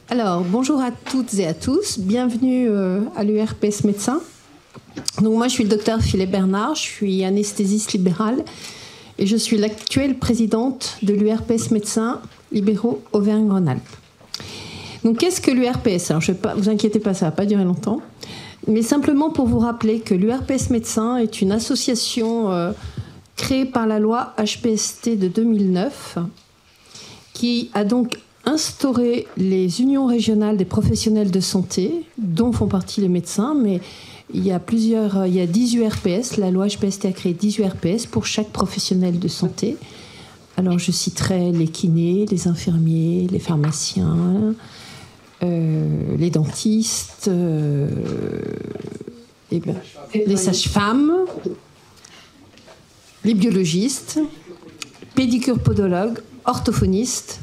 Alors, bonjour à toutes et à tous. Bienvenue à l'URPS Médecins. Donc, moi, je suis le docteur Philippe Bernard. Je suis anesthésiste libérale et je suis l'actuelle présidente de l'URPS Médecins libéraux Auvergne-Rhône-Alpes. Donc, qu'est-ce que l'URPS? Alors, vous inquiétez pas, ça ne va pas durer longtemps. Mais simplement pour vous rappeler que l'URPS Médecins est une association créée par la loi HPST de 2009 qui a donc instauré les unions régionales des professionnels de santé, dont font partie les médecins, mais il y a 10 URPS. La loi HPST a créé 10 URPS pour chaque professionnel de santé. Alors, je citerai les kinés, les infirmiers, les pharmaciens, les dentistes, les sages-femmes, les biologistes, pédicure-podologues, orthophonistes,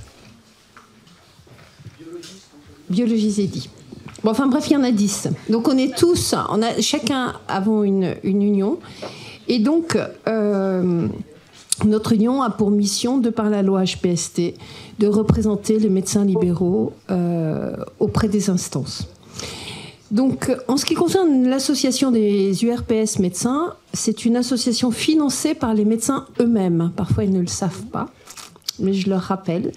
biologistes et dit. Bon, enfin bref, il y en a 10. Donc on est tous, chacun avons une union. Et donc, notre union a pour mission, de par la loi HPST, de représenter les médecins libéraux auprès des instances. Donc, en ce qui concerne l'association des URPS médecins, c'est une association financée par les médecins eux-mêmes. Parfois, ils ne le savent pas, mais je leur rappelle,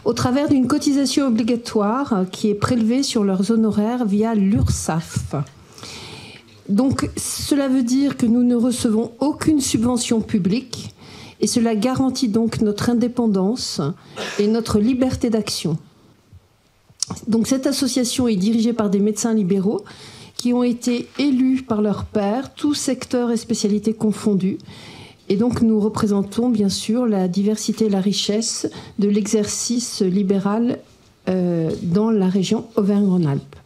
au travers d'une cotisation obligatoire qui est prélevée sur leurs honoraires via l'URSSAF. Donc, cela veut dire que nous ne recevons aucune subvention publique et cela garantit donc notre indépendance et notre liberté d'action. Donc, cette association est dirigée par des médecins libéraux qui ont été élus par leurs pairs, tous secteurs et spécialités confondus. Et donc, nous représentons, bien sûr, la diversité et la richesse de l'exercice libéral dans la région Auvergne-Rhône-Alpes.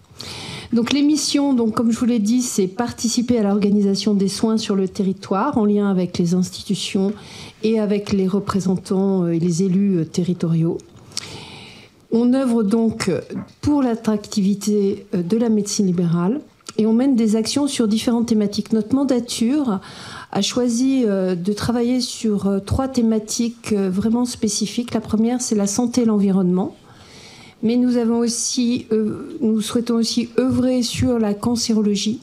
Donc, les missions, comme je vous l'ai dit, c'est participer à l'organisation des soins sur le territoire en lien avec les institutions et avec les représentants et les élus territoriaux. On œuvre donc pour l'attractivité de la médecine libérale et on mène des actions sur différentes thématiques. Notre mandature a choisi de travailler sur 3 thématiques vraiment spécifiques. La première, c'est la santé et l'environnement. Mais nous souhaitons aussi œuvrer sur la cancérologie.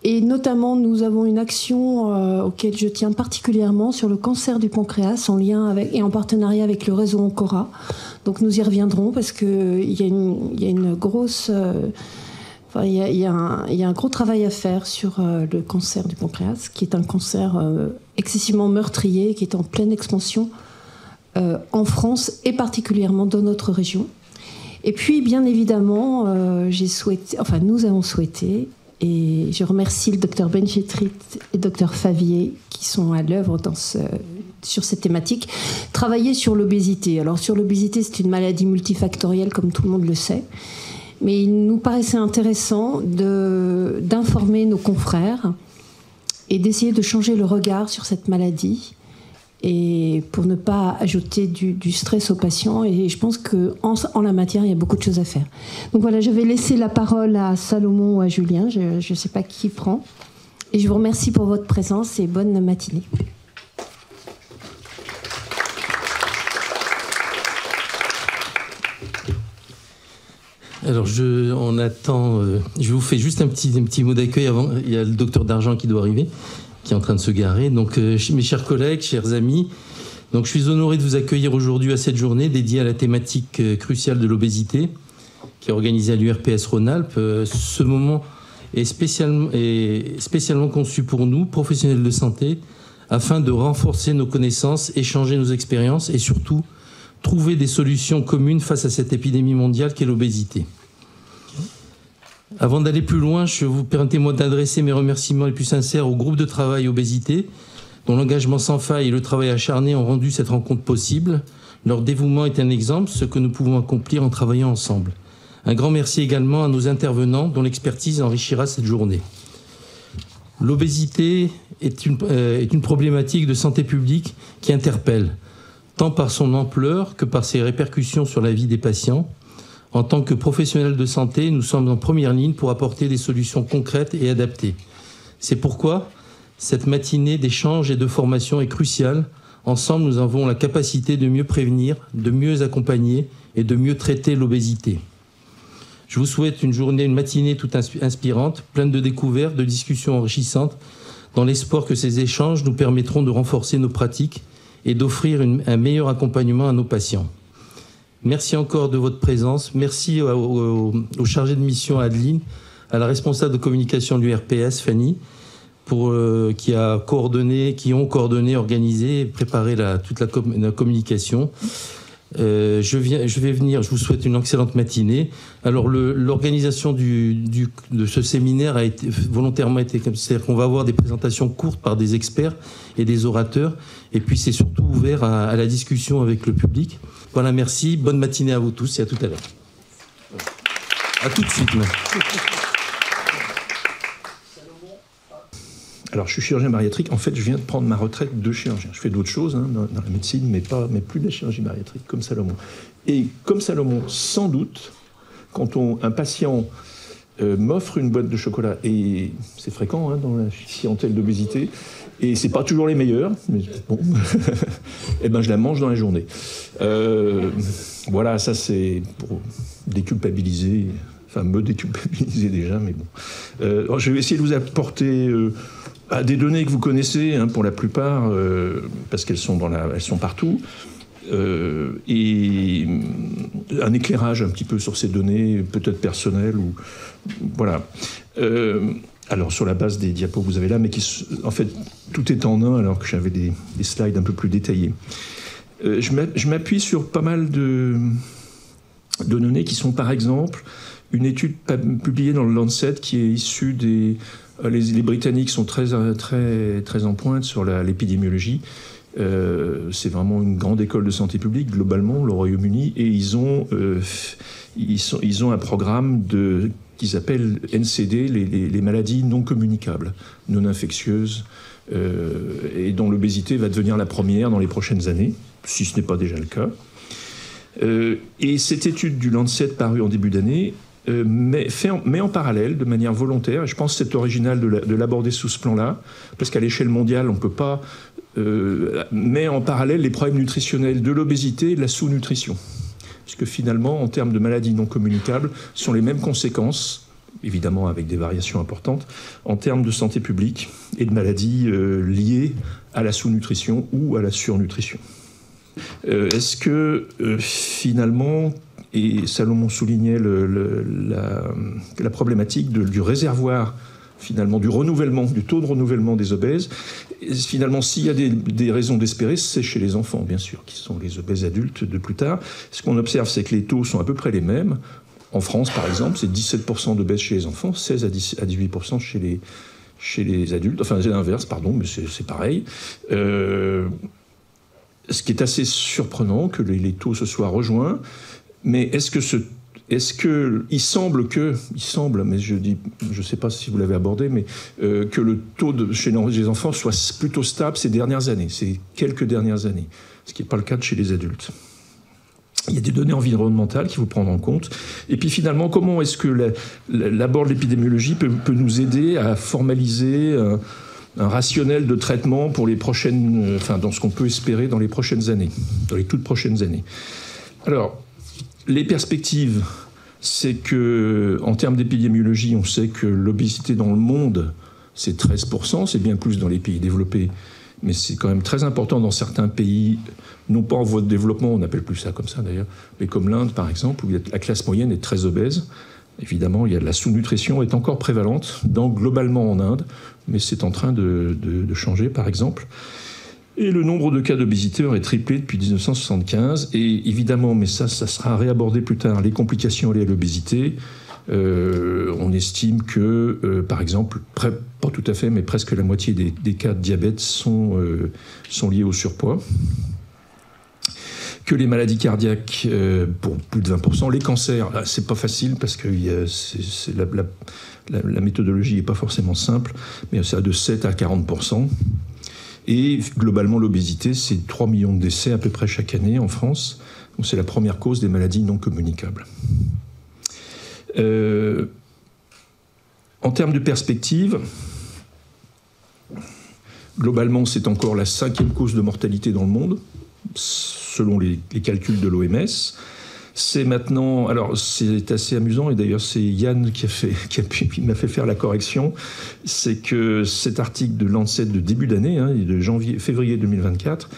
Et notamment, nous avons une action auquel je tiens particulièrement sur le cancer du pancréas en lien avec, et en partenariat avec le réseau Ancora. Donc nous y reviendrons parce qu'il y a une grosse... il y a un gros travail à faire sur le cancer du pancréas, qui est un cancer excessivement meurtrier, qui est en pleine expansion en France et particulièrement dans notre région. Et puis, bien évidemment, nous avons souhaité, et je remercie le docteur Benchetrit et le docteur Favier qui sont à l'œuvre sur cette thématique, travailler sur l'obésité. Alors, sur l'obésité, c'est une maladie multifactorielle, comme tout le monde le sait. Mais il nous paraissait intéressant d'informer nos confrères et d'essayer de changer le regard sur cette maladie et pour ne pas ajouter du stress aux patients. Et je pense qu'en la matière, il y a beaucoup de choses à faire. Donc voilà, je vais laisser la parole à Salomon ou à Julien, je ne sais pas qui prend. Et je vous remercie pour votre présence et bonne matinée. Alors, on attend. Je vous fais juste un petit mot d'accueil avant. Il y a le docteur Dargent qui doit arriver, qui est en train de se garer. Donc, mes chers collègues, chers amis, donc je suis honoré de vous accueillir aujourd'hui à cette journée dédiée à la thématique cruciale de l'obésité, qui est organisée à l'URPS Rhône-Alpes. Ce moment est spécialement conçu pour nous, professionnels de santé, afin de renforcer nos connaissances, échanger nos expériences et surtout trouver des solutions communes face à cette épidémie mondiale qu'est l'obésité. Avant d'aller plus loin, permettez-moi d'adresser mes remerciements les plus sincères au groupe de travail obésité, dont l'engagement sans faille et le travail acharné ont rendu cette rencontre possible. Leur dévouement est un exemple, ce que nous pouvons accomplir en travaillant ensemble. Un grand merci également à nos intervenants, dont l'expertise enrichira cette journée. L'obésité est une problématique de santé publique qui interpelle, tant par son ampleur que par ses répercussions sur la vie des patients. En tant que professionnels de santé, nous sommes en première ligne pour apporter des solutions concrètes et adaptées. C'est pourquoi cette matinée d'échange et de formation est cruciale Ensemble, nous avons la capacité de mieux prévenir, de mieux accompagner et de mieux traiter l'obésité. Je vous souhaite une matinée toute inspirante, pleine de découvertes, de discussions enrichissantes, dans l'espoir que ces échanges nous permettront de renforcer nos pratiques et d'offrir un meilleur accompagnement à nos patients. Merci encore de votre présence. Merci au chargé de mission Adeline, à la responsable de communication du RPS, Fanny, qui ont coordonné, organisé et préparé toute la communication. Je vous souhaite une excellente matinée. Alors, l'organisation de ce séminaire a volontairement été comme ça. C'est-à-dire qu'on va avoir des présentations courtes par des experts et des orateurs. Et puis, c'est surtout ouvert à la discussion avec le public. Voilà, merci. Bonne matinée à vous tous et à tout à l'heure. À tout de suite. Alors, je suis chirurgien bariatrique. En fait, je viens de prendre ma retraite de chirurgien. Je fais d'autres choses dans la médecine, mais plus de la chirurgie bariatrique, comme Salomon. Et comme Salomon, sans doute, quand un patient m'offre une boîte de chocolat, et c'est fréquent dans la clientèle d'obésité, et c'est pas toujours les meilleurs, mais bon, et ben je la mange dans la journée. Voilà, ça c'est pour déculpabiliser, enfin me déculpabiliser déjà, mais bon. Alors, je vais essayer de vous apporter des données que vous connaissez pour la plupart, parce qu'elles sont elles sont partout, et un éclairage un petit peu sur ces données, peut-être personnelles ou voilà. Alors sur la base des diapos que vous avez là, mais en fait tout est en un, alors que j'avais des slides un peu plus détaillés. Je m'appuie sur pas mal de données qui sont par exemple une étude publiée dans le Lancet qui est issue des... Les Britanniques sont très en pointe sur l'épidémiologie. C'est vraiment une grande école de santé publique, globalement, le Royaume-Uni, et ils ont un programme qu'ils appellent NCD, les maladies non communicables, non infectieuses, et dont l'obésité va devenir la première dans les prochaines années, si ce n'est pas déjà le cas. Et cette étude du Lancet parue en début d'année met en parallèle, de manière volontaire, et je pense que c'est original de l'aborder sous ce plan-là, parce qu'à l'échelle mondiale, on ne peut pas met en parallèle les problèmes nutritionnels de l'obésité et de la sous-nutrition. Puisque finalement, en termes de maladies non communicables, ce sont les mêmes conséquences, évidemment avec des variations importantes, en termes de santé publique et de maladies liées à la sous-nutrition ou à la surnutrition. Est-ce que finalement... Et Salomon soulignait la problématique du réservoir, finalement, du renouvellement, du taux de renouvellement des obèses. Et finalement, s'il y a des raisons d'espérer, c'est chez les enfants, bien sûr, qui sont les obèses adultes de plus tard. Ce qu'on observe, c'est que les taux sont à peu près les mêmes. En France, par exemple, c'est 17% d'obèses chez les enfants, 16 à 18% chez les adultes. Enfin, c'est l'inverse, pardon, mais c'est pareil. Ce qui est assez surprenant, que les taux se soient rejoints. Mais il semble, mais je ne sais pas si vous l'avez abordé, mais que le taux chez les enfants soit plutôt stable ces dernières années, ces quelques dernières années, ce qui n'est pas le cas chez les adultes. Il y a des données environnementales qu'il faut prendre en compte. Et puis finalement, comment est-ce que l'abord de l'épidémiologie peut nous aider à formaliser un rationnel de traitement pour les prochaines, dans ce qu'on peut espérer dans les prochaines années, dans les toutes prochaines années. Alors, les perspectives, c'est que, en termes d'épidémiologie, on sait que l'obésité dans le monde, c'est 13%, c'est bien plus dans les pays développés, mais c'est quand même très important dans certains pays, non pas en voie de développement, on n'appelle plus ça comme ça d'ailleurs, mais comme l'Inde par exemple, où la classe moyenne est très obèse. Évidemment, la sous-nutrition est encore prévalente, globalement en Inde, mais c'est en train de changer par exemple. Et le nombre de cas d'obésité aurait triplé depuis 1975. Et évidemment, mais ça sera réabordé plus tard, les complications liées à l'obésité. On estime que, par exemple, pas tout à fait, mais presque la moitié des cas de diabète sont liés au surpoids. Que les maladies cardiaques, pour plus de 20%. Les cancers, c'est pas facile parce que la méthodologie n'est pas forcément simple, mais ça de 7 à 40%. Et globalement, l'obésité, c'est 3 millions de décès à peu près chaque année en France. Donc c'est la première cause des maladies non communicables. En termes de perspective, Globalement, c'est encore la 5e cause de mortalité dans le monde, selon les calculs de l'OMS. C'est maintenant, alors c'est assez amusant, et d'ailleurs c'est Yann qui m'a fait faire la correction, c'est que cet article de Lancet de début d'année, de février 2024,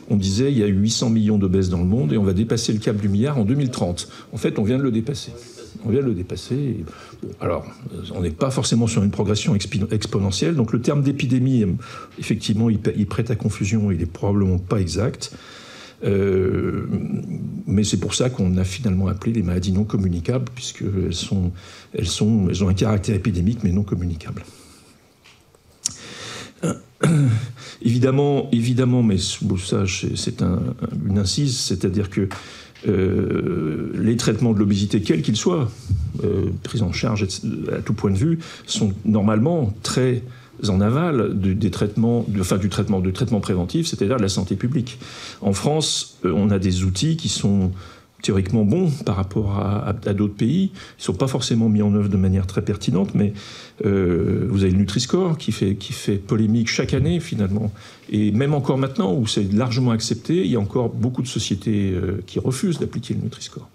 on disait il y a 800 millions d'obèses dans le monde et on va dépasser le cap du milliard en 2030. En fait, on vient de le dépasser. Alors, on n'est pas forcément sur une progression exponentielle, donc le terme d'épidémie, effectivement, il prête à confusion, il n'est probablement pas exact. Mais c'est pour ça qu'on a finalement appelé les maladies non communicables, puisqu'elles ont un caractère épidémique mais non communicable. Évidemment, mais ça c'est une incise, c'est-à-dire que les traitements de l'obésité, quels qu'ils soient, pris en charge à tout point de vue, sont normalement très en aval du traitement préventif, c'est-à-dire de la santé publique. En France, on a des outils qui sont théoriquement bons par rapport à d'autres pays. Ils ne sont pas forcément mis en œuvre de manière très pertinente, mais vous avez le Nutri-Score qui fait polémique chaque année finalement. Et même encore maintenant, où c'est largement accepté, il y a encore beaucoup de sociétés qui refusent d'appliquer le Nutri-Score.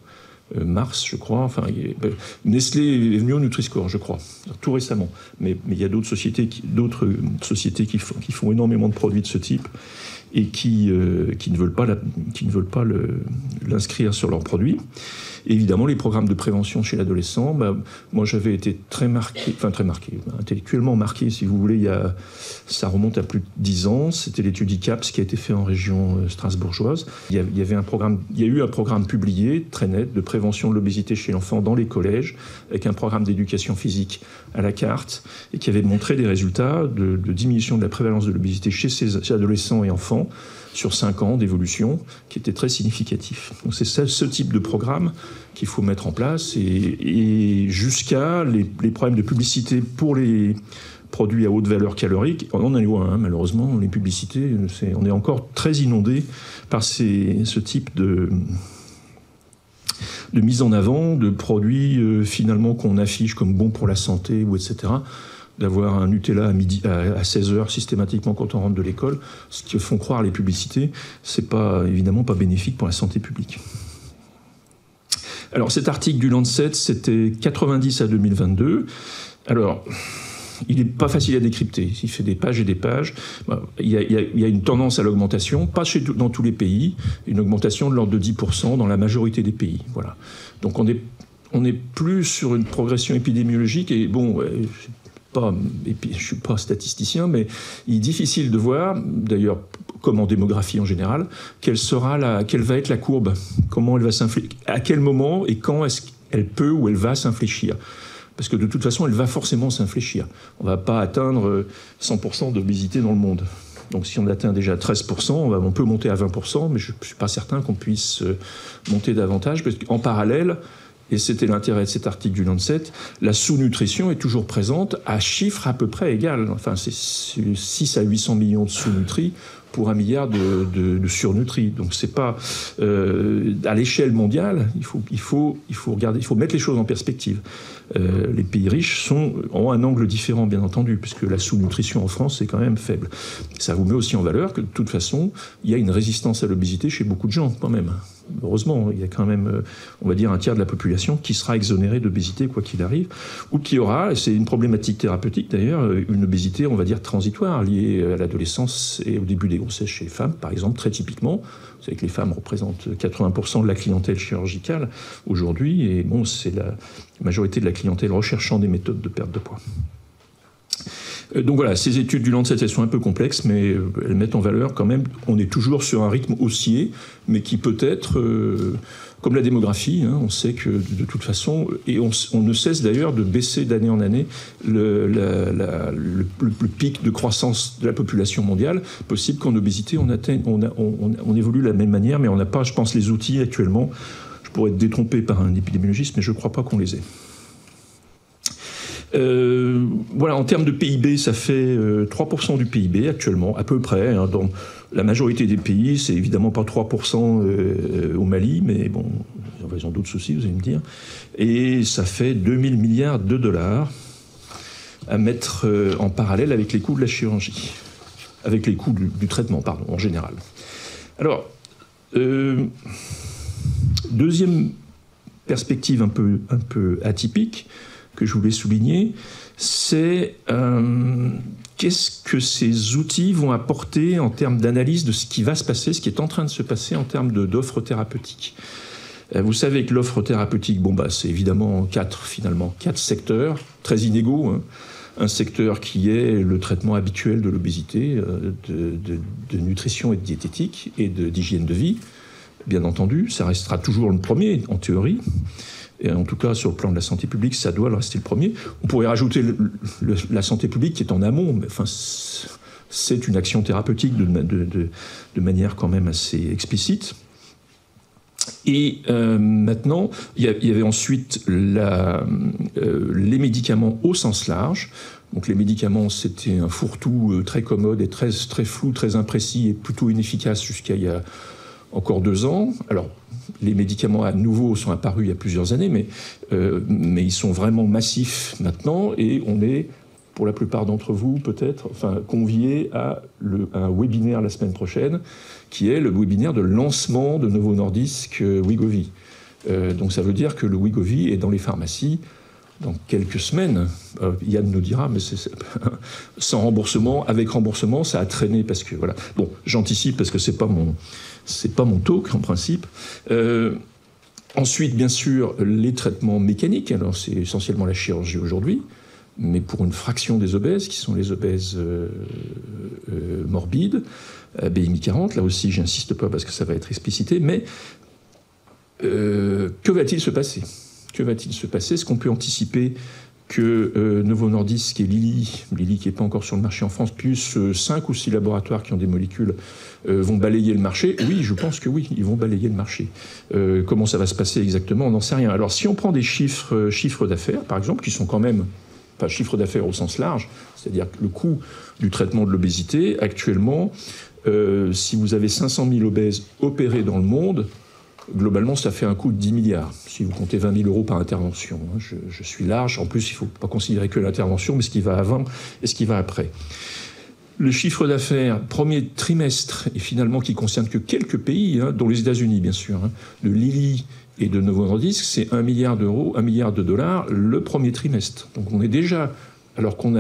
Mars, je crois, Nestlé est venu au Nutri-Score, je crois, tout récemment. Mais il y a d'autres sociétés qui font énormément de produits de ce type et qui ne veulent pas l'inscrire sur leurs produits. Et évidemment, les programmes de prévention chez l'adolescent, moi j'avais été très marqué, intellectuellement marqué, si vous voulez, ça remonte à plus de 10 ans, c'était l'étude ICAPS qui a été fait en région strasbourgeoise. Il y a eu un programme publié, très net, de prévention de l'obésité chez l'enfant dans les collèges, avec un programme d'éducation physique à la carte, et qui avait montré des résultats de diminution de la prévalence de l'obésité chez ces adolescents et enfants, sur 5 ans d'évolution, qui était très significatif. Donc c'est ce type de programme qu'il faut mettre en place, et jusqu'à les problèmes de publicité pour les produits à haute valeur calorique, on en est loin, malheureusement, les publicités, on est encore très inondé par ce type de mise en avant de produits finalement qu'on affiche comme bons pour la santé, ou etc., d'avoir un Nutella à 16h systématiquement quand on rentre de l'école, ce que font croire les publicités, c'est évidemment pas bénéfique pour la santé publique. Alors cet article du Lancet, c'était 90 à 2022. Alors, il n'est pas facile à décrypter. Il fait des pages et des pages. Il y a une tendance à l'augmentation, pas dans tous les pays, une augmentation de l'ordre de 10% dans la majorité des pays. Voilà. Donc on est plus sur une progression épidémiologique, et bon... je ne suis pas statisticien, mais il est difficile de voir, d'ailleurs, comme en démographie en général, quelle va être la courbe, comment elle va s'infléchir, à quel moment et quand est-ce qu'elle peut ou elle va s'infléchir. Parce que de toute façon, elle va forcément s'infléchir. On ne va pas atteindre 100% d'obésité dans le monde. Donc si on atteint déjà 13%, on peut monter à 20%, mais je ne suis pas certain qu'on puisse monter davantage, parce qu'en parallèle, et c'était l'intérêt de cet article du Lancet, la sous-nutrition est toujours présente à chiffre à peu près égal. Enfin, c'est 6 à 800 millions de sous-nutris pour 1 milliard de surnutris. Donc c'est pas... à l'échelle mondiale, il faut regarder, il faut mettre les choses en perspective. Les pays riches ont un angle différent, bien entendu, puisque la sous-nutrition en France est quand même faible. Ça vous met aussi en valeur que, de toute façon, il y a une résistance à l'obésité chez beaucoup de gens, quand même. Heureusement, il y a quand même, on va dire, un tiers de la population qui sera exonérée d'obésité, quoi qu'il arrive, ou qui aura, et c'est une problématique thérapeutique d'ailleurs, une obésité, on va dire, transitoire, liée à l'adolescence et au début des grossesses chez les femmes, par exemple, très typiquement. Vous savez que les femmes représentent 80% de la clientèle chirurgicale aujourd'hui, et bon, c'est la majorité de la clientèle recherchant des méthodes de perte de poids. Donc voilà, ces études du Lancet, elles sont un peu complexes, mais elles mettent en valeur quand même, on est toujours sur un rythme haussier, mais qui peut être, comme la démographie, on sait que de toute façon, et on ne cesse d'ailleurs de baisser d'année en année le pic de croissance de la population mondiale. Possible qu'en obésité, on évolue de la même manière, mais on n'a pas, je pense, les outils actuellement. Je pourrais être détrompé par un épidémiologiste, mais je ne crois pas qu'on les ait. Voilà, en termes de PIB, ça fait 3% du PIB actuellement, à peu près. Dans la majorité des pays, c'est évidemment pas 3% au Mali, mais bon, ils ont d'autres soucis, vous allez me dire. Et ça fait 2000 milliards de dollars à mettre en parallèle avec les coûts de la chirurgie. avec les coûts du traitement, pardon, en général. Alors, deuxième perspective un peu atypique que je voulais souligner, c'est qu'est-ce que ces outils vont apporter en termes d'analyse de ce qui va se passer, ce qui est en train de se passer en termes d'offres thérapeutiques. Vous savez que l'offre thérapeutique, c'est évidemment quatre secteurs très inégaux. Hein. Un secteur qui est le traitement habituel de l'obésité, de nutrition et de diététique et d'hygiène de vie. Bien entendu, ça restera toujours le premier, en théorie. Et en tout cas, sur le plan de la santé publique, ça doit rester le premier. On pourrait rajouter la santé publique qui est en amont, mais enfin, c'est une action thérapeutique de manière quand même assez explicite. Et maintenant, il y avait ensuite les médicaments au sens large. Donc les médicaments, c'était un fourre-tout très commode et très flou, très imprécis et plutôt inefficace jusqu'à il y a encore 2 ans. Alors, les médicaments à nouveau sont apparus il y a plusieurs années, mais ils sont vraiment massifs maintenant et on est, pour la plupart d'entre vous peut-être, conviés à un webinaire la semaine prochaine qui est le webinaire de lancement de Novo Nordisk Wegovy. Donc ça veut dire que le Wegovy est dans les pharmacies dans quelques semaines. Yann nous dira, mais c'est sans remboursement, avec remboursement, ça a traîné parce que voilà. Bon, j'anticipe parce que c'est pas mon talk en principe. Ensuite, bien sûr, les traitements mécaniques. Alors c'est essentiellement la chirurgie aujourd'hui, mais pour une fraction des obèses, qui sont les obèses morbides, BMI 40. Là aussi, j'insiste pas parce que ça va être explicité, mais que va-t-il se passer ? Que va-t-il se passer ? Est-ce qu'on peut anticiper que Novo Nordisk et Lilly qui n'est pas encore sur le marché en France, plus 5 ou 6 laboratoires qui ont des molécules, vont balayer le marché ? Oui, je pense que oui, ils vont balayer le marché. Comment ça va se passer exactement ? On n'en sait rien. Alors, si on prend des chiffres d'affaires, par exemple, qui sont quand même, pas chiffres d'affaires au sens large, c'est-à-dire que le coût du traitement de l'obésité, actuellement, si vous avez 500 000 obèses opérés dans le monde, globalement, ça fait un coût de 10 milliards, si vous comptez 20 000 euros par intervention. Je suis large. En plus, il ne faut pas considérer que l'intervention, mais ce qui va avant et ce qui va après. Le chiffre d'affaires, premier trimestre, et finalement qui concerne que quelques pays, dont les États-Unis, bien sûr, de Lilly et de Novo Nordisk, c'est 1 milliard d'euros, 1 milliard de dollars le premier trimestre. Donc on est déjà, alors qu'on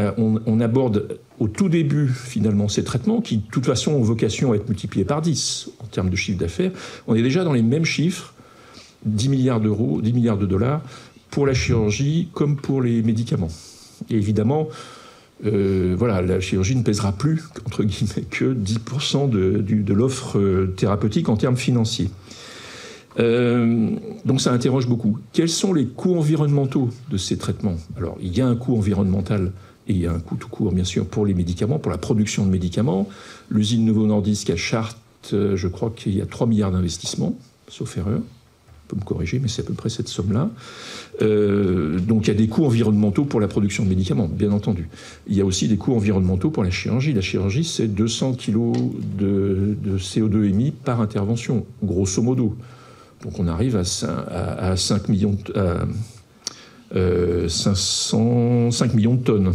aborde au tout début, finalement, ces traitements qui, de toute façon, ont vocation à être multipliés par 10 en termes de chiffre d'affaires, on est déjà dans les mêmes chiffres, 10 milliards d'euros, 10 milliards de dollars, pour la chirurgie comme pour les médicaments. Et évidemment, la chirurgie ne pèsera plus, entre guillemets, que 10% de l'offre thérapeutique en termes financiers. Donc ça interroge beaucoup. Quels sont les coûts environnementaux de ces traitements ? Alors, il y a un coût environnemental et il y a un coût tout court, bien sûr, pour les médicaments, pour la production de médicaments. L'usine Novo Nordisk à Chartres, je crois qu'il y a 3 milliards d'investissements, sauf erreur. On peut me corriger, mais c'est à peu près cette somme-là. Donc il y a des coûts environnementaux pour la production de médicaments, bien entendu. Il y a aussi des coûts environnementaux pour la chirurgie. La chirurgie, c'est 200 kg de CO2 émis par intervention, grosso modo. Donc on arrive à 5 millions de tonnes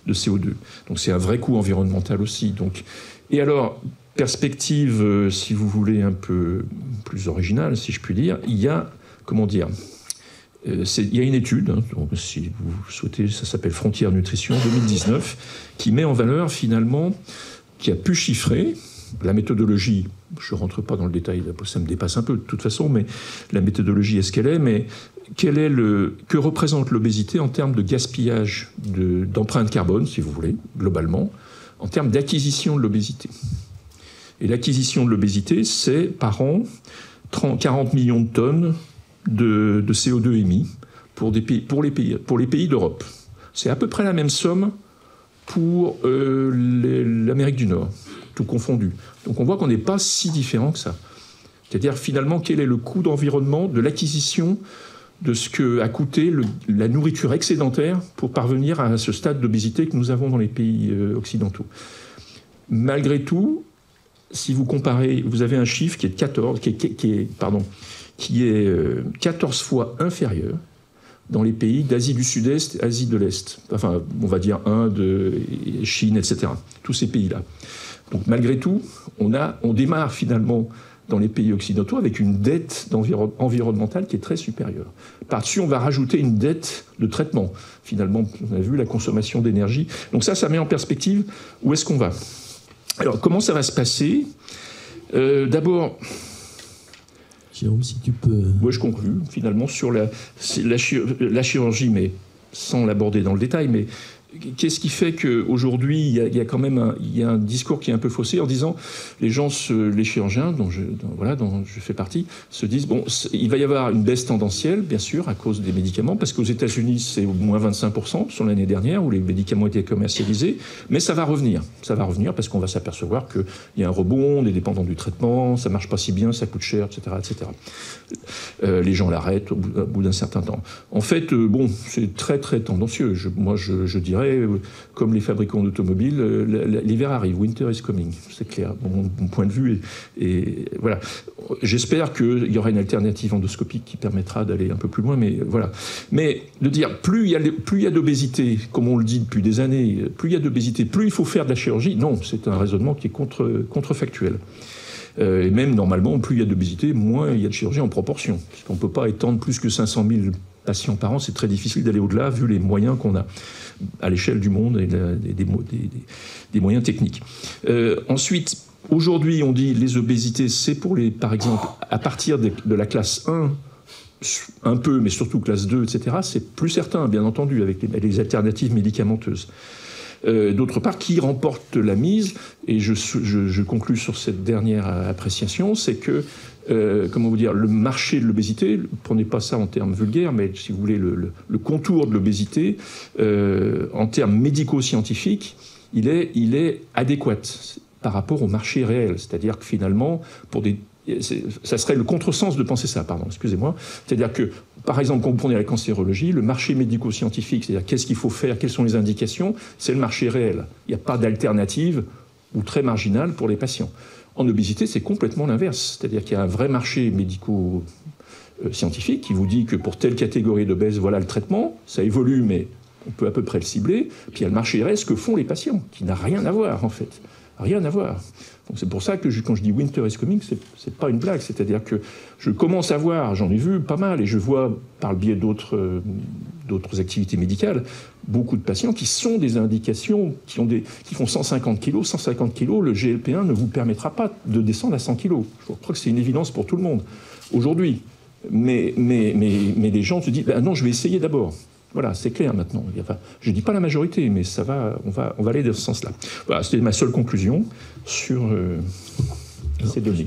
de CO2. Donc c'est un vrai coût environnemental aussi. Donc, et alors, perspective, si vous voulez, un peu plus originale, si je puis dire, il y a, il y a une étude, donc si vous souhaitez, ça s'appelle Frontières Nutrition 2019, qui met en valeur finalement, qui a pu chiffrer la méthodologie. Je ne rentre pas dans le détail, ça me dépasse un peu de toute façon, mais la méthodologie est ce qu'elle est, mais que représente l'obésité en termes de gaspillage d'empreinte carbone, si vous voulez, globalement, en termes d'acquisition de l'obésité. Et l'acquisition de l'obésité, c'est par an 40 millions de tonnes de CO2 émis pour les pays d'Europe. C'est à peu près la même somme pour l'Amérique du Nord, tout confondu. Donc on voit qu'on n'est pas si différent que ça. C'est-à-dire finalement quel est le coût d'environnement de l'acquisition de ce qu'a coûté la nourriture excédentaire pour parvenir à ce stade d'obésité que nous avons dans les pays occidentaux. Malgré tout, si vous comparez, vous avez un chiffre qui est 14 fois inférieur dans les pays d'Asie du Sud-Est, Asie de l'Est. Enfin, on va dire Inde, Chine, etc. Tous ces pays-là. Donc malgré tout, on démarre finalement dans les pays occidentaux avec une dette environnementale qui est très supérieure. Par-dessus, on va rajouter une dette de traitement. Finalement, on a vu la consommation d'énergie. Donc ça met en perspective où est-ce qu'on va. Alors, comment ça va se passer ? D'abord... Jérôme, si tu peux... Oui, je conclue, finalement, sur la chirurgie, mais sans l'aborder dans le détail, mais qu'est-ce qui fait qu'aujourd'hui, il y a quand même un discours qui est un peu faussé en disant, les chirurgiens, dont je fais partie, se disent, bon, il va y avoir une baisse tendancielle, bien sûr, à cause des médicaments, parce qu'aux États-Unis, c'est au moins 25% sur l'année dernière, où les médicaments étaient commercialisés, mais ça va revenir. Ça va revenir parce qu'on va s'apercevoir qu'il y a un rebond, on est dépendant du traitement, ça marche pas si bien, ça coûte cher, etc., etc. Les gens l'arrêtent au bout d'un certain temps. En fait, bon, c'est très, très tendancieux. Moi, je dirais, comme les fabricants d'automobiles, l'hiver arrive, winter is coming, c'est clair, mon point de vue. Et voilà. J'espère qu'il y aura une alternative endoscopique qui permettra d'aller un peu plus loin, mais voilà. Mais de dire, plus il y a d'obésité, comme on le dit depuis des années, plus il y a d'obésité, plus il faut faire de la chirurgie, non, c'est un raisonnement qui est contrefactuel. Et même, normalement, plus il y a d'obésité, moins il y a de chirurgie en proportion. Parce qu'on ne peut pas étendre plus que 500 000 patients par an, c'est très difficile d'aller au-delà, vu les moyens qu'on a à l'échelle du monde et des moyens techniques. Ensuite, aujourd'hui, on dit les obésités, c'est pour par exemple, à partir de la classe 1, un peu, mais surtout classe 2, etc., c'est plus certain, bien entendu, avec les alternatives médicamenteuses. D'autre part, qui remporte la mise, et je conclus sur cette dernière appréciation, c'est que, le marché de l'obésité, prenez pas ça en termes vulgaires, mais si vous voulez, le contour de l'obésité, en termes médico-scientifiques, il est adéquat par rapport au marché réel. C'est-à-dire que finalement, ça serait le contresens de penser ça, excusez-moi. C'est-à-dire que, par exemple, quand vous prenez la cancérologie, le marché médico-scientifique, c'est-à-dire qu'est-ce qu'il faut faire, quelles sont les indications, c'est le marché réel. Il n'y a pas d'alternative ou très marginale pour les patients. En obésité, c'est complètement l'inverse. C'est-à-dire qu'il y a un vrai marché médico-scientifique qui vous dit que pour telle catégorie d'obèses, voilà le traitement. Ça évolue, mais on peut à peu près le cibler. Puis il y a le marché réel, ce que font les patients, qui n'a rien à voir, en fait. Rien à voir. Donc c'est pour ça que quand je dis winter is coming, c'est pas une blague. C'est-à-dire que je commence à voir, j'en ai vu pas mal, et je vois par le biais d'autres activités médicales, beaucoup de patients qui sont des indications, qui font 150 kilos. 150 kilos, le GLP-1 ne vous permettra pas de descendre à 100 kilos. Je crois que c'est une évidence pour tout le monde aujourd'hui. Mais les gens se disent, non, je vais essayer d'abord. Voilà, c'est clair maintenant. Je ne dis pas la majorité, mais on va aller dans ce sens-là. Voilà, c'était ma seule conclusion sur ces données.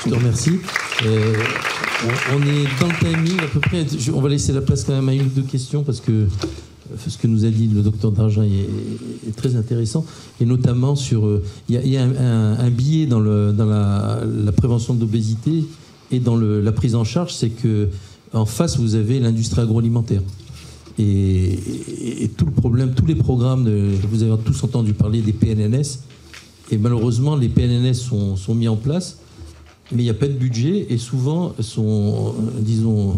Je te remercie. On est dans le timing à peu près. On va laisser la place quand même à une ou deux questions parce que ce que nous a dit le docteur Dargin est très intéressant. Et notamment sur... Il y a un biais dans la prévention de l'obésité et dans la prise en charge, c'est qu'en face, vous avez l'industrie agroalimentaire. Et tout le problème, tous les programmes, vous avez tous entendu parler des PNNS, et malheureusement les PNNS sont mis en place, mais il n'y a pas de budget et souvent sont, disons,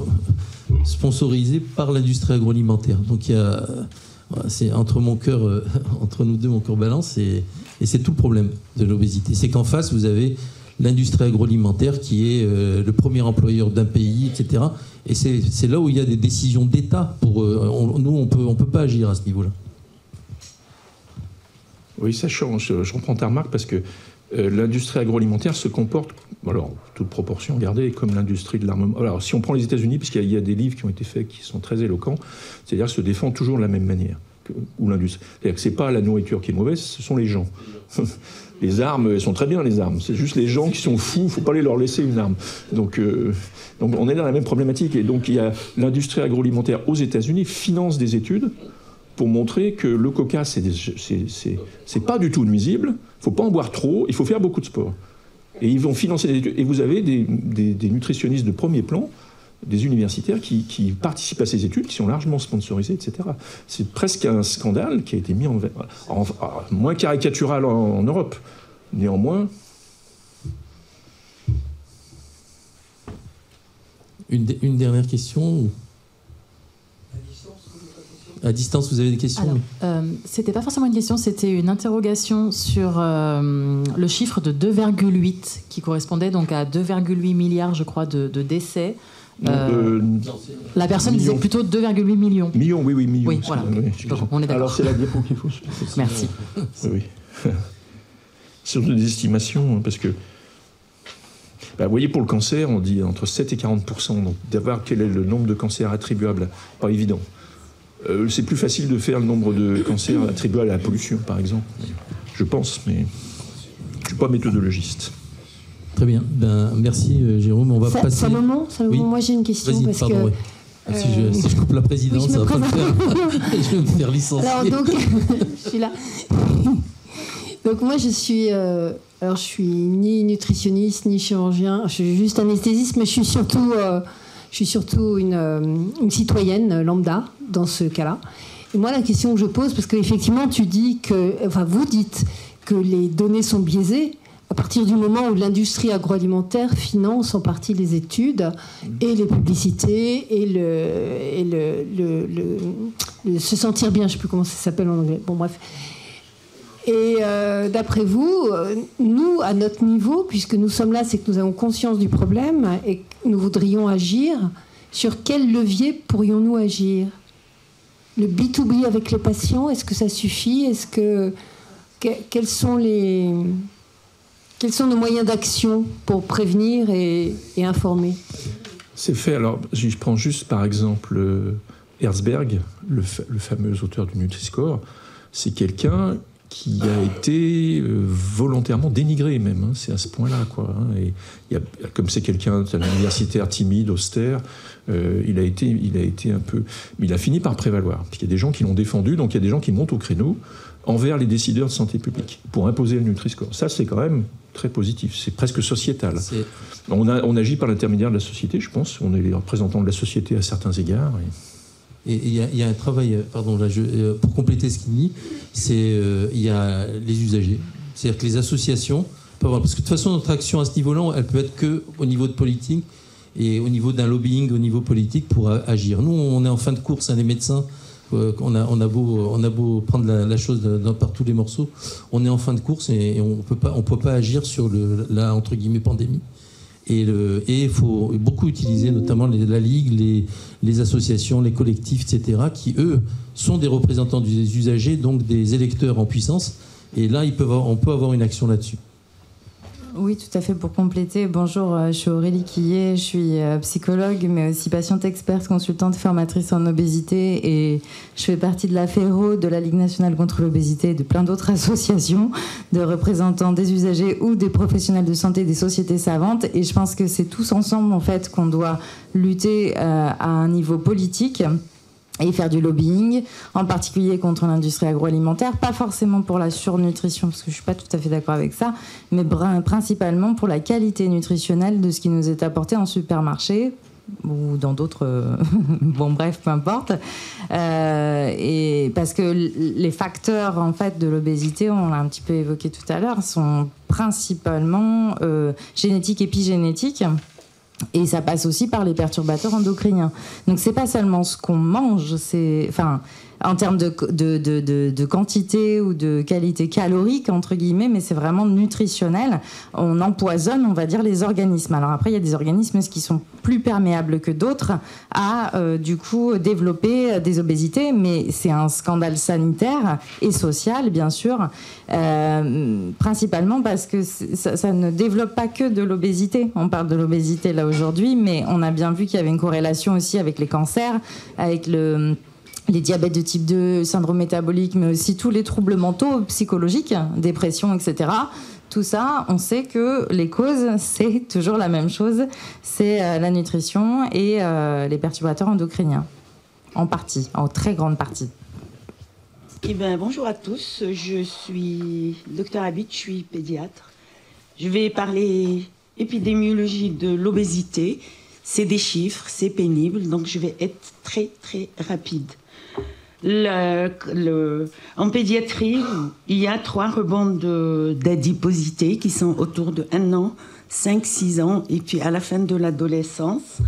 sponsorisés par l'industrie agroalimentaire. Donc c'est entre nous deux, mon cœur balance, et c'est tout le problème de l'obésité. C'est qu'en face, vous avez l'industrie agroalimentaire qui est le premier employeur d'un pays, etc. Et c'est là où il y a des décisions d'État. Nous, on peut pas agir à ce niveau-là. Oui, ça change. Je reprends ta remarque parce que l'industrie agroalimentaire se comporte, alors toute proportion gardée, comme l'industrie de l'armement. Alors si on prend les États-Unis, parce qu'il y a des livres qui ont été faits qui sont très éloquents, c'est-à-dire se défend toujours de la même manière. Ou l'industrie. C'est-à-dire que c'est pas la nourriture qui est mauvaise, ce sont les gens. Les armes, elles sont très bien, les armes. C'est juste les gens qui sont fous, il ne faut pas leur laisser une arme. Donc on est dans la même problématique. Et donc il y a l'industrie agroalimentaire aux États-Unis finance des études pour montrer que le coca, c'est pas du tout nuisible, il ne faut pas en boire trop, il faut faire beaucoup de sport. Et ils vont financer des études. Et vous avez des nutritionnistes de premier plan, des universitaires qui participent à ces études, qui sont largement sponsorisés, etc. C'est presque un scandale qui a été mis en moins caricatural en Europe. Néanmoins... Une dernière question. à distance, vous avez des questions? Alors, c'était pas forcément une question, c'était une interrogation sur le chiffre de 2,8 qui correspondait donc à 2,8 milliards, je crois, de décès. La personne millions. disait plutôt 2,8 millions. Millions, oui, millions. Oui, voilà. Oui, donc, on est d'accord. alors c'est la diapo qu'il faut. Merci. Oui. C'est des estimations, parce que vous voyez, pour le cancer, on dit entre 7 et 40%. Donc d'avoir quel est le nombre de cancers attribuables, pas évident. C'est plus facile de faire le nombre de cancers attribuables à la pollution, par exemple. Je pense, mais je ne suis pas méthodologiste. Très bien. Merci, Jérôme. On va passer... Salomon, oui. Moi, j'ai une question. Vas-y, parce pardon, que, si je coupe la présidence, oui, ça va pas le faire. Je vais me faire licencier. Alors, donc, je suis là. Donc, moi, je suis ni nutritionniste, ni chirurgien. Je suis juste anesthésiste, mais je suis surtout une citoyenne lambda dans ce cas-là. Et moi, la question que je pose, parce qu'effectivement, vous dites que les données sont biaisées à partir du moment où l'industrie agroalimentaire finance en partie les études et les publicités et le se sentir bien, je ne sais plus comment ça s'appelle en anglais. Bon, bref. Et d'après vous, nous, à notre niveau, puisque nous sommes là, c'est que nous avons conscience du problème et que nous voudrions agir, sur quel levier pourrions-nous agir? Le B2B avec les patients, est-ce que ça suffit? Quels sont nos moyens d'action pour prévenir et informer? C'est fait. Alors, je prends juste par exemple Herzberg, le fameux auteur du Nutri-Score. C'est quelqu'un qui a été volontairement dénigré même, hein. C'est à ce point-là, quoi. Hein. Et comme c'est quelqu'un d'un universitaire timide, austère, il a été un peu... Mais il a fini par prévaloir. Puis il y a des gens qui l'ont défendu, donc il y a des gens qui montent au créneau envers les décideurs de santé publique pour imposer le Nutri-Score. Ça, c'est quand même très positif. C'est presque sociétal. On agit par l'intermédiaire de la société, je pense. On est les représentants de la société à certains égards. Et il y a un travail, pardon, là, pour compléter ce qu'il dit, il y a les usagers. C'est-à-dire que les associations peuvent avoir... Parce que de toute façon, notre action à ce niveau-là, elle peut être qu'au niveau de politique et au niveau d'un lobbying au niveau politique pour agir. Nous, on est en fin de course, les médecins, on a beau prendre la chose par tous les morceaux, on est en fin de course et on peut pas agir sur la entre guillemets pandémie. Et il faut beaucoup utiliser notamment la Ligue, les associations, les collectifs, etc., qui, eux, sont des représentants des usagers, donc des électeurs en puissance. Et là, on peut avoir une action là-dessus. Oui, tout à fait. Pour compléter, bonjour, je suis Aurélie Quillet, je suis psychologue, mais aussi patiente experte, consultante, formatrice en obésité, et je fais partie de la FERO, de la Ligue nationale contre l'obésité, et de plein d'autres associations de représentants des usagers ou des professionnels de santé, des sociétés savantes. Et je pense que c'est tous ensemble, en fait, qu'on doit lutter à un niveau politique et faire du lobbying, en particulier contre l'industrie agroalimentaire, pas forcément pour la surnutrition, parce que je suis pas tout à fait d'accord avec ça, mais principalement pour la qualité nutritionnelle de ce qui nous est apporté en supermarché ou dans d'autres... bon, bref, peu importe. Et parce que les facteurs, en fait, de l'obésité, on l'a un petit peu évoqué tout à l'heure, sont principalement génétiques, épigénétiques. Et ça passe aussi par les perturbateurs endocriniens. Donc c'est pas seulement ce qu'on mange, en termes de quantité ou de qualité calorique, entre guillemets, mais c'est vraiment nutritionnel. On empoisonne, on va dire, les organismes. Alors après, il y a des organismes qui sont plus perméables que d'autres à, du coup, développer des obésités, mais c'est un scandale sanitaire et social, bien sûr, principalement parce que ça ne développe pas que de l'obésité. On parle de l'obésité là aujourd'hui, mais on a bien vu qu'il y avait une corrélation aussi avec les cancers, avec les diabètes de type 2, syndrome métabolique, mais aussi tous les troubles mentaux, psychologiques, dépression, etc. Tout ça, on sait que les causes, c'est toujours la même chose. C'est la nutrition et les perturbateurs endocriniens. En partie, en très grande partie. Eh bien, bonjour à tous. Je suis Dr Habit, je suis pédiatre. Je vais parler épidémiologie de l'obésité. C'est des chiffres, c'est pénible, donc je vais être très, très rapide. En pédiatrie, il y a 3 rebonds d'adiposité qui sont autour de 1 an, 5-6 ans, et puis à la fin de l'adolescence.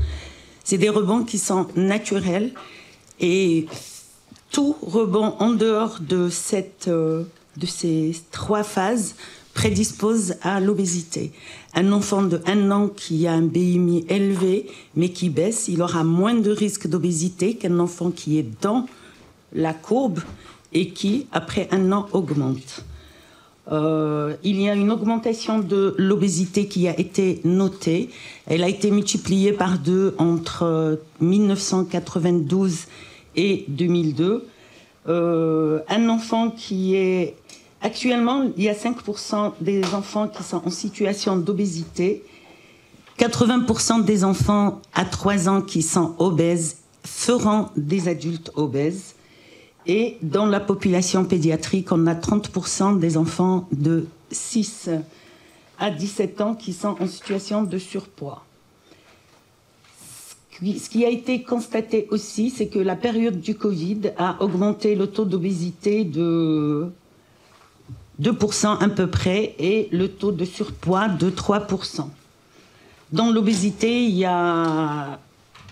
C'est des rebonds qui sont naturels et tout rebond en dehors de ces 3 phases prédispose à l'obésité. Un enfant de 1 an qui a un BMI élevé, mais qui baisse, il aura moins de risque d'obésité qu'un enfant qui est dans la courbe et qui, après 1 an, augmente. Il y a une augmentation de l'obésité qui a été notée. Elle a été multipliée par 2 entre 1992 et 2002. Un enfant qui est... Actuellement, il y a 5% des enfants qui sont en situation d'obésité. 80% des enfants à 3 ans qui sont obèses feront des adultes obèses. Et dans la population pédiatrique, on a 30% des enfants de 6 à 17 ans qui sont en situation de surpoids. Ce qui a été constaté aussi, c'est que la période du Covid a augmenté le taux d'obésité de 2% à peu près et le taux de surpoids de 3%. Dans l'obésité, il y a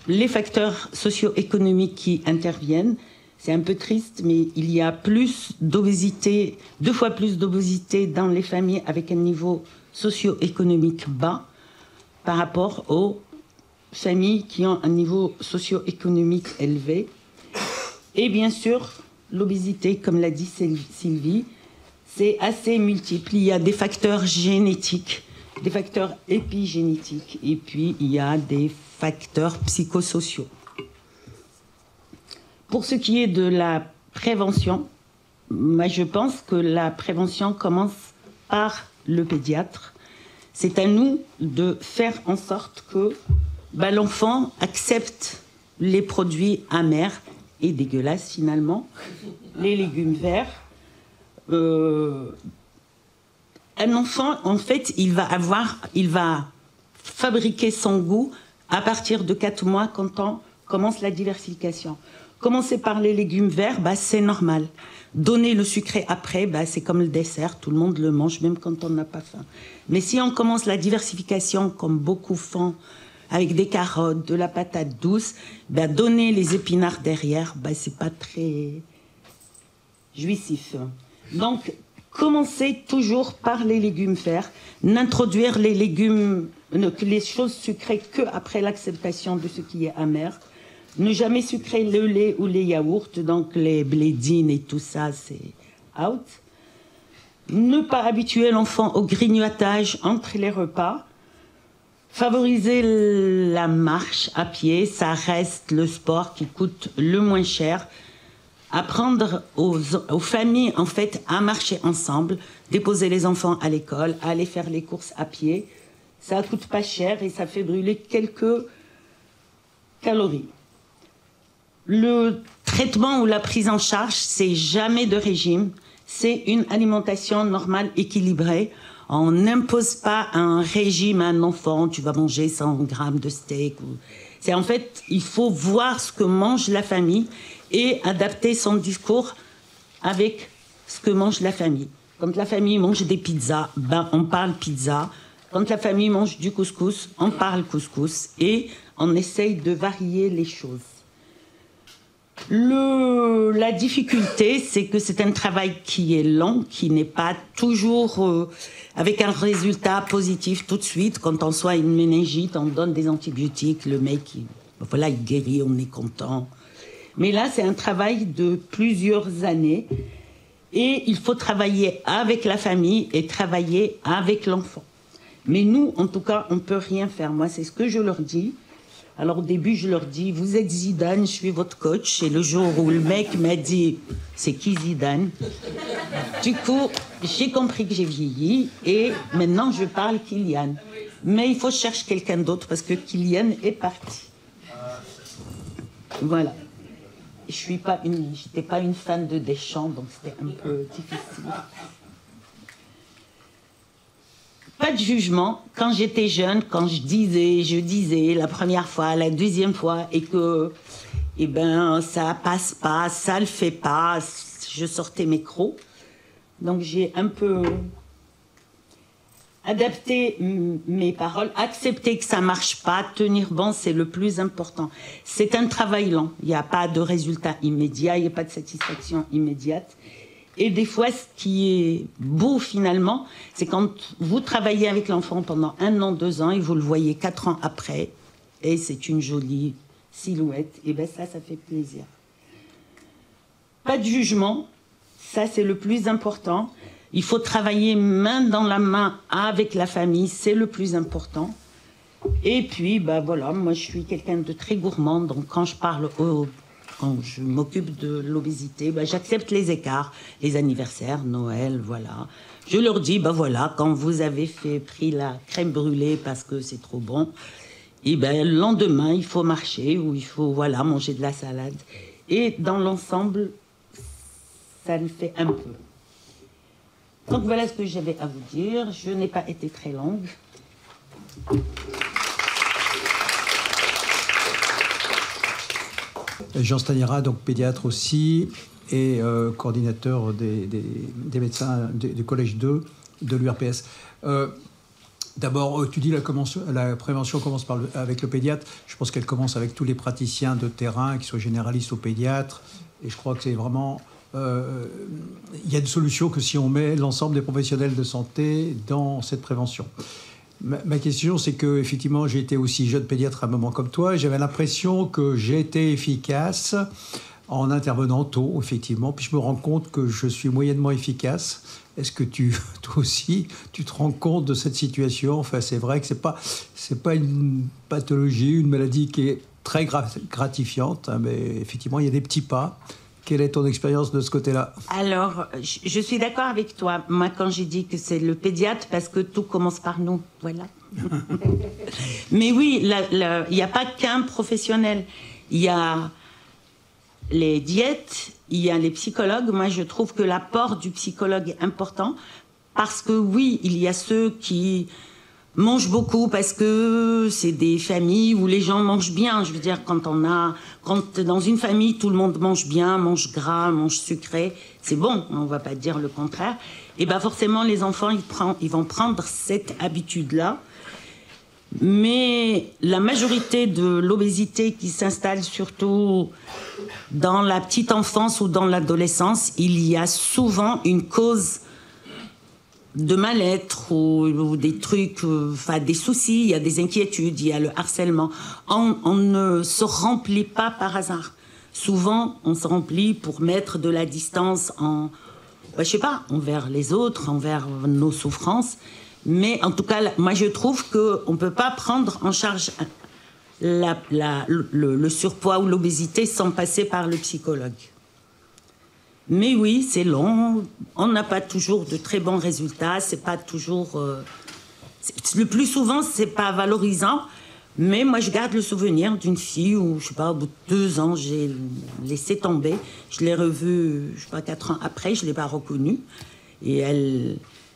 les facteurs socio-économiques qui interviennent. C'est un peu triste, mais il y a plus d'obésité, 2 fois plus d'obésité dans les familles avec un niveau socio-économique bas par rapport aux familles qui ont un niveau socio-économique élevé. Et bien sûr, l'obésité, comme l'a dit Sylvie, c'est assez multiple. Il y a des facteurs génétiques, des facteurs épigénétiques, et puis il y a des facteurs psychosociaux. Pour ce qui est de la prévention, moi je pense que la prévention commence par le pédiatre. C'est à nous de faire en sorte que l'enfant accepte les produits amers et dégueulasses finalement, les légumes verts. Un enfant, en fait, il va fabriquer son goût à partir de 4 mois quand on commence la diversification. Commencer par les légumes verts, c'est normal. Donner le sucré après, c'est comme le dessert, tout le monde le mange, même quand on n'a pas faim. Mais si on commence la diversification, comme beaucoup font, avec des carottes, de la patate douce, donner les épinards derrière, c'est pas très jouissif. Donc, commencez toujours par les légumes verts, n'introduire les légumes, les choses sucrées qu'après l'acceptation de ce qui est amer. Ne jamais sucrer le lait ou les yaourts, donc les blédines et tout ça, c'est out. Ne pas habituer l'enfant au grignotage entre les repas. Favoriser la marche à pied, ça reste le sport qui coûte le moins cher. Apprendre aux familles, en fait, à marcher ensemble, déposer les enfants à l'école, aller faire les courses à pied. Ça coûte pas cher et ça fait brûler quelques calories. Le traitement ou la prise en charge, c'est jamais de régime, c'est une alimentation normale, équilibrée. On n'impose pas un régime à un enfant, tu vas manger 100 grammes de steak. C'est en fait, il faut voir ce que mange la famille et adapter son discours avec ce que mange la famille. Quand la famille mange des pizzas, on parle pizza. Quand la famille mange du couscous, on parle couscous. Et on essaye de varier les choses. La difficulté, c'est que c'est un travail qui est lent, qui n'est pas toujours avec un résultat positif tout de suite. Quand on soit une méningite, on donne des antibiotiques, le mec, il guérit, on est content. Mais là, c'est un travail de plusieurs années et il faut travailler avec la famille et travailler avec l'enfant. Mais nous, en tout cas, on ne peut rien faire. Moi, c'est ce que je leur dis. Alors au début, je leur dis, vous êtes Zidane, je suis votre coach. Et le jour où le mec m'a dit, c'est qui Zidane? Du coup, j'ai compris que j'ai vieilli et maintenant je parle Kylian. Mais il faut chercher quelqu'un d'autre parce que Kylian est parti. Voilà. Je n'étais pas une fan de Deschamps, donc c'était un peu difficile. Pas de jugement. Quand j'étais jeune, quand je disais la première fois, la deuxième fois, et que, ça passe pas, ça le fait pas, je sortais mes crocs. Donc j'ai un peu adapter mes paroles, accepter que ça marche pas, tenir bon, c'est le plus important. C'est un travail lent. Il n'y a pas de résultat immédiat, il n'y a pas de satisfaction immédiate. Et des fois, ce qui est beau finalement, c'est quand vous travaillez avec l'enfant pendant 1 an, 2 ans, et vous le voyez 4 ans après, et c'est une jolie silhouette, et bien ça fait plaisir. Pas de jugement, ça c'est le plus important. Il faut travailler main dans la main avec la famille, c'est le plus important. Et puis, voilà, moi je suis quelqu'un de très gourmand, donc quand je m'occupe de l'obésité, j'accepte les écarts, les anniversaires, Noël, voilà. Je leur dis, voilà, quand vous avez pris la crème brûlée parce que c'est trop bon, et le lendemain, il faut marcher ou il faut, manger de la salade. Et dans l'ensemble, ça le fait un peu. Donc voilà ce que j'avais à vous dire. Je n'ai pas été très longue. Jean Staniera, donc pédiatre aussi, et coordinateur des médecins du Collège 2 de l'URPS. D'abord, tu dis la prévention commence avec le pédiatre. Je pense qu'elle commence avec tous les praticiens de terrain, qu'ils soient généralistes ou pédiatres. Et je crois que c'est vraiment... il y a une solution que si on met l'ensemble des professionnels de santé dans cette prévention. Ma question, c'est que effectivement, j'ai été aussi jeune pédiatre à un moment comme toi, et j'avais l'impression que j'ai été efficace en intervenant tôt, effectivement. Puis je me rends compte que je suis moyennement efficace. Est-ce que toi aussi, tu te rends compte de cette situation? Enfin, c'est vrai que c'est pas une pathologie, une maladie qui est très gratifiante, hein, mais effectivement, il y a des petits pas. Quelle est ton expérience de ce côté-là? Alors, je suis d'accord avec toi. Moi, quand j'ai dit que c'est le pédiatre, parce que tout commence par nous, voilà. Mais oui, il n'y a pas qu'un professionnel. Il y a les diètes, il y a les psychologues. Moi, je trouve que l'apport du psychologue est important, parce que oui, il y a ceux qui mangent beaucoup parce que c'est des familles où les gens mangent bien. Je veux dire, quand dans une famille, tout le monde mange bien, mange gras, mange sucré, c'est bon, on ne va pas dire le contraire. Et forcément, les enfants, ils vont prendre cette habitude-là. Mais la majorité de l'obésité qui s'installe surtout dans la petite enfance ou dans l'adolescence, il y a souvent une cause de mal-être ou des trucs, des soucis, il y a des inquiétudes, il y a le harcèlement. On ne se remplit pas par hasard. Souvent, on se remplit pour mettre de la distance envers les autres, envers nos souffrances. Mais en tout cas, moi je trouve qu'on ne peut pas prendre en charge le surpoids ou l'obésité sans passer par le psychologue. Mais oui, c'est long. On n'a pas toujours de très bons résultats. C'est pas toujours. Le plus souvent, c'est pas valorisant. Mais moi, je garde le souvenir d'une fille où, je sais pas, au bout de 2 ans, j'ai laissé tomber. Je l'ai revue, je sais pas, 4 ans après, je l'ai pas reconnue. Et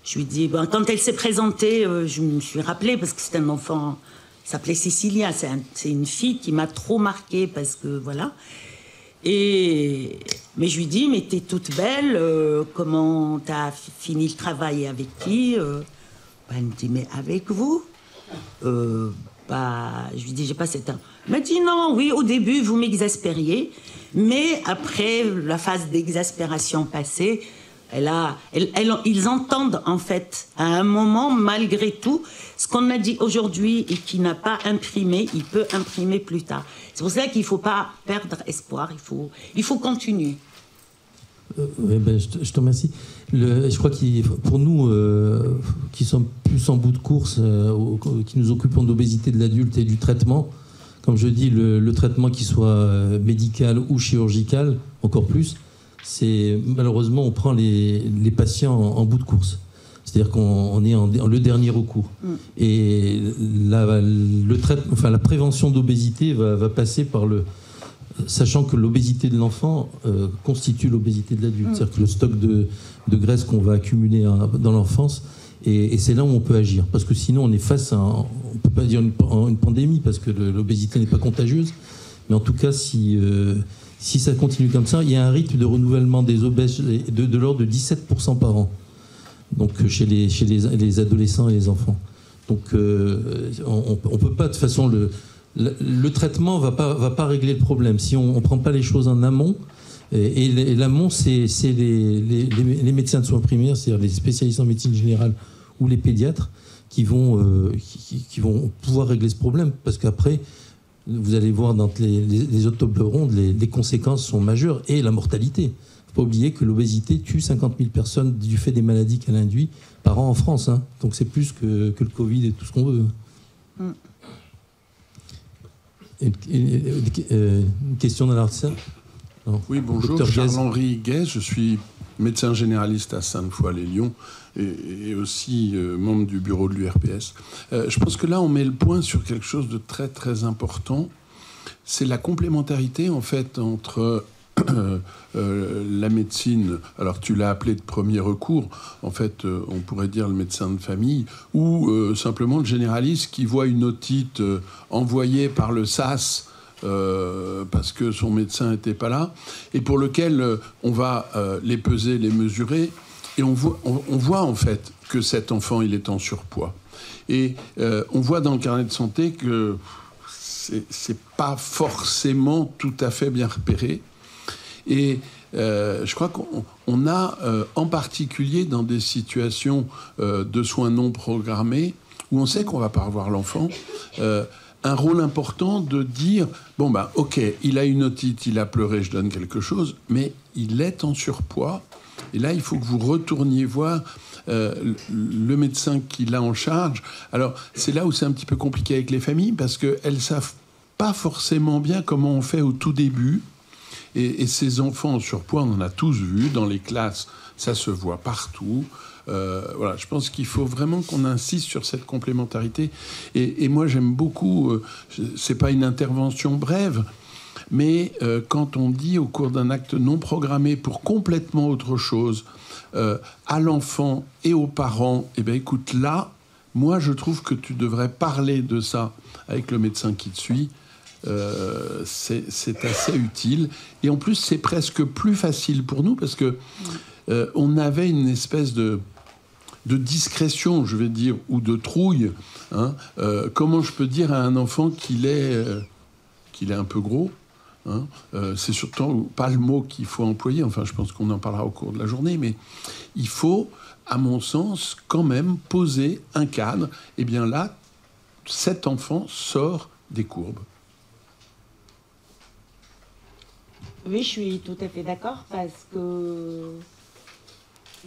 je lui dis, quand elle s'est présentée, je me suis rappelée parce que c'est un enfant, il s'appelait Cécilia. C'est une fille qui m'a trop marquée parce que voilà. Mais je lui dis, mais t'es toute belle, comment t'as fini le travail, avec qui? Elle me dit, mais avec vous? Je lui dis, j'ai pas 7 ans. Elle m'a dit, non, oui, au début, vous m'exaspériez, mais après la phase d'exaspération passée, ils entendent en fait, à un moment, malgré tout, ce qu'on a dit aujourd'hui et qui n'a pas imprimé, il peut imprimer plus tard. C'est pour ça qu'il ne faut pas perdre espoir, il faut continuer. Je te remercie. Je crois que pour nous, qui sommes plus en bout de course, qui nous occupons de l'obésité de l'adulte et du traitement, comme je dis, le traitement qui soit médical ou chirurgical, encore plus, c'est malheureusement on prend les patients en bout de course. C'est-à-dire qu'on est le dernier recours. Et la prévention d'obésité va passer par sachant que l'obésité de l'enfant constitue l'obésité de l'adulte. C'est-à-dire que le stock de graisse qu'on va accumuler dans l'enfance, et c'est là où on peut agir. Parce que sinon, on est face à, on ne peut pas dire une pandémie, parce que l'obésité n'est pas contagieuse. Mais en tout cas, si ça continue comme ça, il y a un rythme de renouvellement des obèses de l'ordre de 17% par an. donc chez les adolescents et les enfants. Donc on peut pas, de toute façon, le traitement va pas régler le problème si on prend pas les choses en amont. Et l'amont, c'est les médecins de soins primaires, c'est-à-dire les spécialistes en médecine générale ou les pédiatres qui vont pouvoir régler ce problème, parce qu'après, vous allez voir dans les autres tables rondes, les conséquences sont majeures, et la mortalité. Il ne faut pas oublier que l'obésité tue 50 000 personnes du fait des maladies qu'elle induit par an en France. Hein. Donc c'est plus que le Covid et tout ce qu'on veut. Une question dans l'article. Oui, bonjour, Charles-Henri Guez, je suis médecin généraliste à Sainte-Foy-les-Lyons et aussi membre du bureau de l'URPS. Je pense que là, on met le point sur quelque chose de très, très important. C'est la complémentarité, en fait, entre la médecine, alors tu l'as appelé de premier recours, en fait, on pourrait dire le médecin de famille, ou simplement le généraliste qui voit une otite envoyée par le SAS parce que son médecin n'était pas là, et pour lequel on va les peser, les mesurer, et on voit en fait que cet enfant, il est en surpoids. Et on voit dans le carnet de santé que c'est pas forcément tout à fait bien repéré. Et je crois qu'on a, en particulier dans des situations de soins non programmés, où on sait qu'on ne va pas revoir l'enfant, un rôle important de dire, bon ben ok, il a une otite, il a pleuré, je donne quelque chose, mais il est en surpoids, et là il faut que vous retourniez voir le médecin qui l'a en charge. Alors c'est là où c'est un petit peu compliqué avec les familles, parce qu'elles ne savent pas forcément bien comment on fait au tout début. Et ces enfants en surpoids, on en a tous vu dans les classes, ça se voit partout. Voilà, je pense qu'il faut vraiment qu'on insiste sur cette complémentarité. Et moi, j'aime beaucoup, c'est pas une intervention brève, mais quand on dit au cours d'un acte non programmé pour complètement autre chose, à l'enfant et aux parents, eh bien, écoute, là, moi, je trouve que tu devrais parler de ça avec le médecin qui te suit. C'est assez utile, et en plus c'est presque plus facile pour nous parce que on avait une espèce de discrétion, je vais dire, ou de trouille, hein. Comment je peux dire à un enfant qu'il est un peu gros, hein. C'est surtout pas le mot qu'il faut employer, enfin je pense qu'on en parlera au cours de la journée, mais il faut, à mon sens, quand même poser un cadre. Et bien là, cet enfant sort des courbes. Oui, je suis tout à fait d'accord, parce que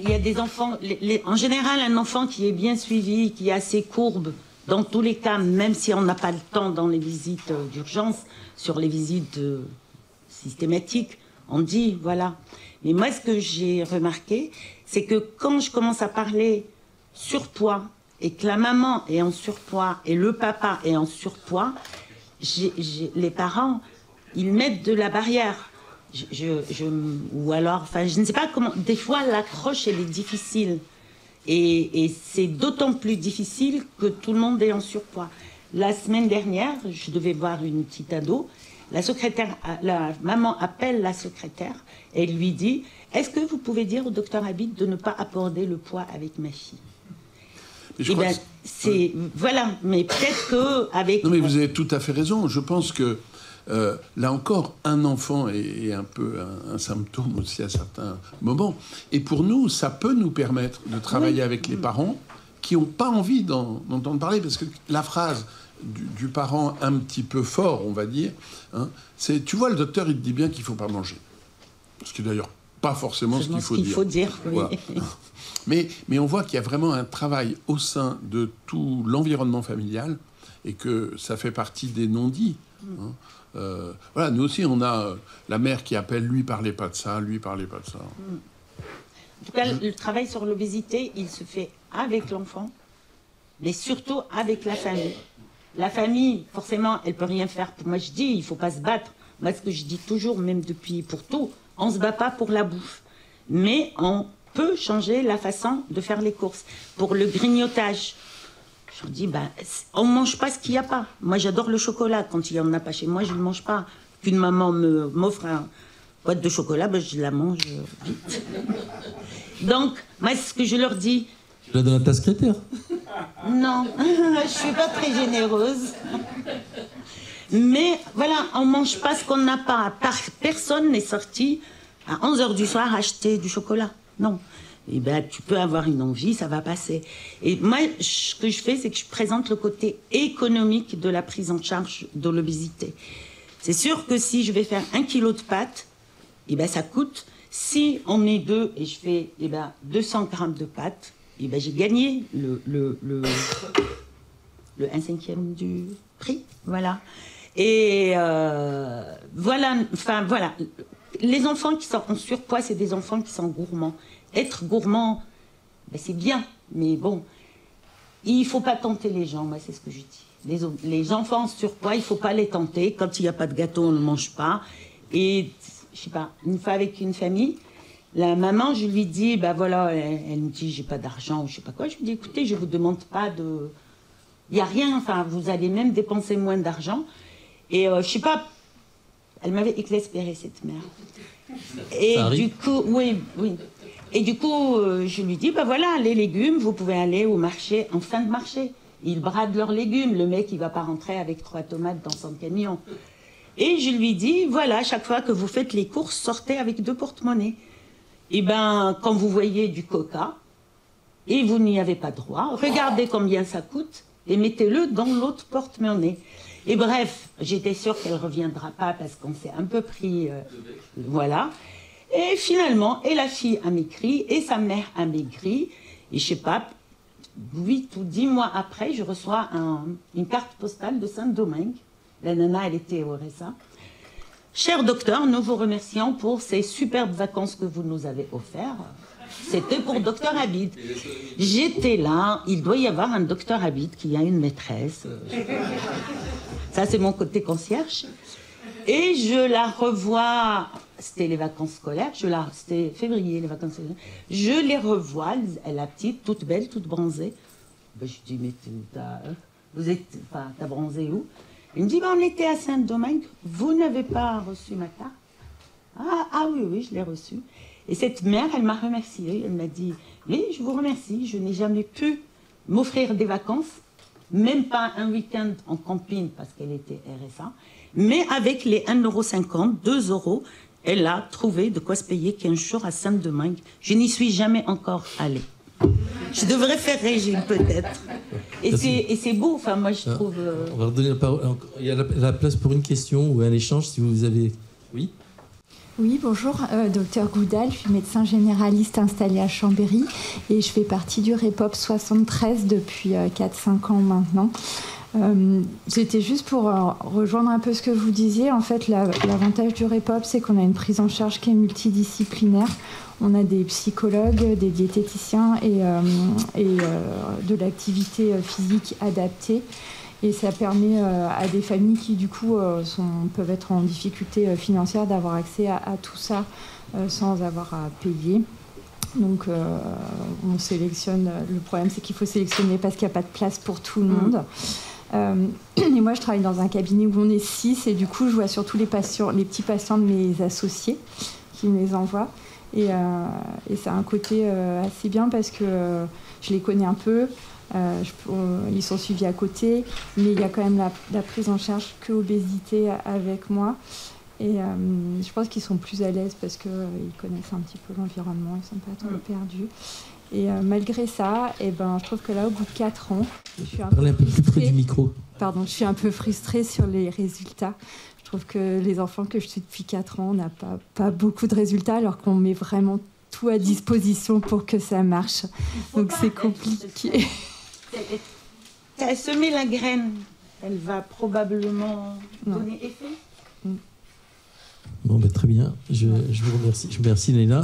il y a des enfants, en général, un enfant qui est bien suivi, qui a ses courbes, dans tous les cas, même si on n'a pas le temps dans les visites d'urgence, sur les visites systématiques, on dit, voilà. Mais moi, ce que j'ai remarqué, c'est que quand je commence à parler surpoids, et que la maman est en surpoids, et le papa est en surpoids, les parents, ils mettent de la barrière. Ou alors, enfin, je ne sais pas comment. Des fois, l'accroche, elle est difficile. Et c'est d'autant plus difficile que tout le monde est en surpoids. La semaine dernière, je devais voir une petite ado. La maman appelle la secrétaire et lui dit: est-ce que vous pouvez dire au docteur Habit de ne pas aborder le poids avec ma fille? Voilà, mais peut-être qu'avec... Non, mais vous avez tout à fait raison. Je pense que là encore, un enfant est un peu un symptôme aussi à certains moments. Et pour nous, ça peut nous permettre de travailler avec les parents qui n'ont pas envie d'entendre parler. Parce que la phrase du parent un petit peu fort, on va dire, hein, c'est: tu vois, le docteur, il te dit bien qu'il ne faut pas manger. Ce qui est d'ailleurs pas forcément ce qu'il faut dire. Oui. Voilà. Mais on voit qu'il y a vraiment un travail au sein de tout l'environnement familial et que ça fait partie des non-dits. Hein. Voilà, nous aussi, on a la mère qui appelle: lui, parlez pas de ça, lui, parlez pas de ça. En tout cas, le travail sur l'obésité, il se fait avec l'enfant, mais surtout avec la famille. La famille, forcément, elle peut rien faire. Moi, je dis, il faut pas se battre. Moi, ce que je dis toujours, même depuis pour tout, on se bat pas pour la bouffe, mais on peut changer la façon de faire les courses. Pour le grignotage, je dis, on ne mange pas ce qu'il n'y a pas. Moi, j'adore le chocolat. Quand il n'y en a pas chez moi, je ne le mange pas. Qu'une maman m'offre boîte de chocolat, ben, je la mange vite. Donc, moi, ce que je leur dis... Tu la donnes à ta secrétaire? Non, je ne suis pas très généreuse. Mais voilà, on ne mange pas ce qu'on n'a pas. Personne n'est sorti à 11h du soir acheter du chocolat. Non. Eh ben, tu peux avoir une envie, ça va passer. Et moi, ce que je fais, c'est que je présente le côté économique de la prise en charge de l'obésité. C'est sûr que si je vais faire 1 kilo de pâtes, eh ben, ça coûte. Si on est 2 et je fais 200 grammes de pâtes, eh ben, j'ai gagné le 1/5 du prix. Voilà. Et voilà, enfin voilà. Les enfants qui sont en surpoids, c'est des enfants qui sont gourmands. Être gourmand, ben c'est bien, mais bon, il ne faut pas tenter les gens, moi c'est ce que je dis. Les enfants en surpoids, il ne faut pas les tenter. Quand il n'y a pas de gâteau, on ne mange pas. Et, je sais pas, une fois avec une famille, la maman, je lui dis, ben voilà, elle me dit, j'ai pas d'argent, ou je sais pas quoi. Je lui dis, écoutez, je ne vous demande pas de... Il n'y a rien, enfin, vous allez même dépenser moins d'argent. Et je sais pas, elle m'avait exaspérée, cette mère. Et du coup, oui. Et du coup, je lui dis, ben voilà, les légumes, vous pouvez aller au marché, en fin de marché. Ils bradent leurs légumes. Le mec, il ne va pas rentrer avec 3 tomates dans son camion. Et je lui dis, voilà, chaque fois que vous faites les courses, sortez avec 2 porte-monnaies. Et ben, quand vous voyez du coca, et vous n'y avez pas droit, regardez combien ça coûte, et mettez-le dans l'autre porte-monnaie. Et bref, j'étais sûre qu'elle ne reviendra pas parce qu'on s'est un peu pris... voilà. Et finalement, et la fille a maigri, et sa mère a maigri. Et je sais pas, 8 ou 10 mois après, je reçois une carte postale de Saint-Domingue. La nana, elle était au RSA. Cher docteur, nous vous remercions pour ces superbes vacances que vous nous avez offertes. C'était pour docteur Abid. J'étais là, il doit y avoir un docteur Abid qui a une maîtresse. Ça, c'est mon côté concierge. Et je la revois, c'était les vacances scolaires, c'était février, les vacances scolaires. Je les revois, elle la petite, toute belle, toute bronzée. Ben, je dis, mais t'as bronzé où? Il me dit, ben, on était à Saint-Domingue, vous n'avez pas reçu ma carte? Ah oui, je l'ai reçue. Et cette mère, elle m'a remerciée, elle m'a dit, oui, je vous remercie, je n'ai jamais pu m'offrir des vacances, même pas un week-end en camping, parce qu'elle était RSA, mais avec les 1,50 €, 2 €, elle a trouvé de quoi se payer 15 jours à Saint-Domingue. Je n'y suis jamais encore allée. Je devrais faire régime, peut-être. Et c'est beau, enfin, moi, je trouve... On va redonner la parole. Il y a la place pour une question ou un échange, si vous avez... Oui. Oui, bonjour, docteur Goudal, je suis médecin généraliste installé à Chambéry et je fais partie du REPOP 73 depuis 4-5 ans maintenant. C'était juste pour rejoindre un peu ce que vous disiez. En fait, l'avantage du REPOP, c'est qu'on a une prise en charge qui est multidisciplinaire. On a des psychologues, des diététiciens et de l'activité physique adaptée. Et ça permet à des familles qui, du coup, peuvent être en difficulté financière d'avoir accès à tout ça sans avoir à payer. Donc, on sélectionne. Le problème, c'est qu'il faut sélectionner parce qu'il n'y a pas de place pour tout le monde. Et moi, je travaille dans un cabinet où on est 6 et du coup, je vois surtout les petits patients de mes associés qui me les envoient. Et ça a un côté assez bien parce que je les connais un peu. Ils sont suivis à côté, mais il y a quand même la prise en charge que obésité avec moi. Et je pense qu'ils sont plus à l'aise parce qu'ils connaissent un petit peu l'environnement, ils ne sont pas trop perdus. Et malgré ça, je trouve que là, au bout de 4 ans, je suis un peu plus près du micro. Pardon, je suis un peu frustrée sur les résultats. Je trouve que les enfants que je suis depuis 4 ans n'ont pas beaucoup de résultats, alors qu'on met vraiment tout à disposition pour que ça marche. Donc c'est compliqué. Tu as semé la graine, elle va probablement donner effet. Bon, très bien. Je vous remercie. Je remercie Léna.